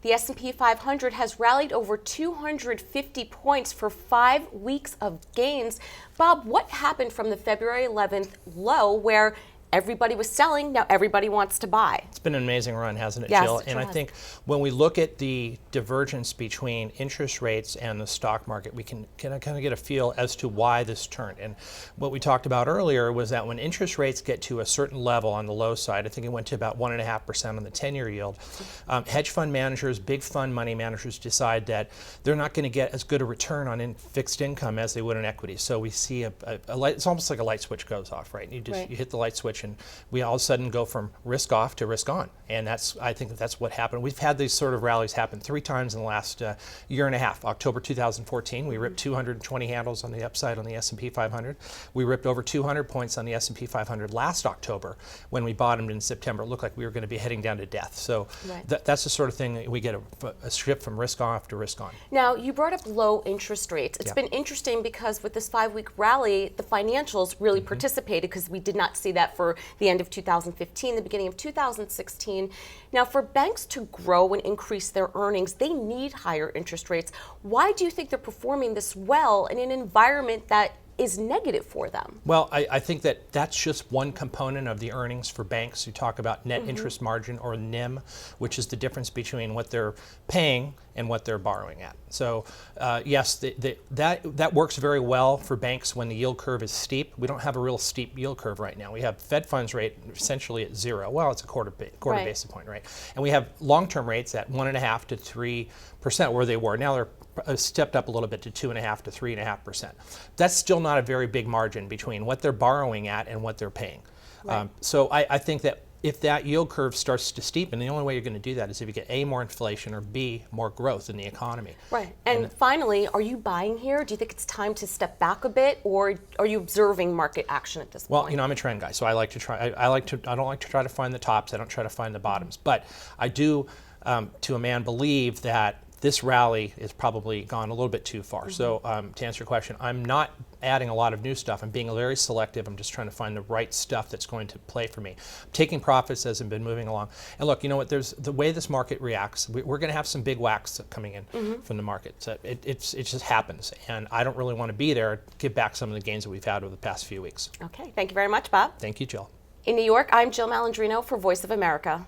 The S&P 500 has rallied over 250 points for 5 weeks of gains. Bob, what happened from the February 11th low where everybody was selling, now everybody wants to buy? It's been an amazing run, hasn't it, Yes, Jill? it And sure I has. think when we look at the divergence between interest rates and the stock market, we can kind of get a feel as to why this turned. And what we talked about earlier was that when interest rates get to a certain level on the low side, I think it went to about 1.5% on the 10-year yield, hedge fund managers, big fund money managers decide that they're not going to get as good a return on fixed income as they would in equities. So we see a light, it's almost like a light switch goes off, right? You hit the light switch and we all of a sudden go from risk off to risk on. And I think that's what happened. We've had these sort of rallies happen 3 times in the last year and a half. October 2014, we ripped 220 handles on the upside on the S&P 500. We ripped over 200 points on the S&P 500 last October. When we bottomed in September, it looked like we were going to be heading down to death. So that's the sort of thing that we get a shift from risk off to risk on. Now, you brought up low interest rates. It's been interesting because with this 5-week rally, the financials really participated because we did not see that for the end of 2015, the beginning of 2016. Now, for banks to grow and increase their earnings, they need higher interest rates. Why do you think they're performing this well in an environment that is negative for them? Well, I think that's just one component of the earnings for banks. You talk about net interest margin, or NIM, which is the difference between what they're paying and what they're borrowing at. So yes, that works very well for banks when the yield curve is steep. We don't have a real steep yield curve right now. We have Fed funds rate essentially at 0. Well, it's a quarter basis point, right? And we have long-term rates at 1.5% to 3% where they were. Now they're stepped up a little bit to 2.5% to 3.5%. That's still not a very big margin between what they're borrowing at and what they're paying. Right. So I think that if that yield curve starts to steepen, the only way you're going to do that is if you get A, more inflation, or B, more growth in the economy. Right. And finally, are you buying here? Do you think it's time to step back a bit, or are you observing market action at this point? Well, I'm a trend guy, so I like to try. I don't like to try to find the tops. I don't try to find the bottoms. But I do, to a man, believe that this rally is probably gone a little bit too far. So to answer your question, I'm not adding a lot of new stuff. I'm being very selective. I'm just trying to find the right stuff that's going to play for me. I'm taking profits as I've been moving along. And look, you know what? There's the way this market reacts. We're going to have some big whacks coming in from the market. So it just happens. And I don't really want to be there to give back some of the gains that we've had over the past few weeks. Okay. Thank you very much, Bob. Thank you, Jill. In New York, I'm Jill Malandrino for Voice of America.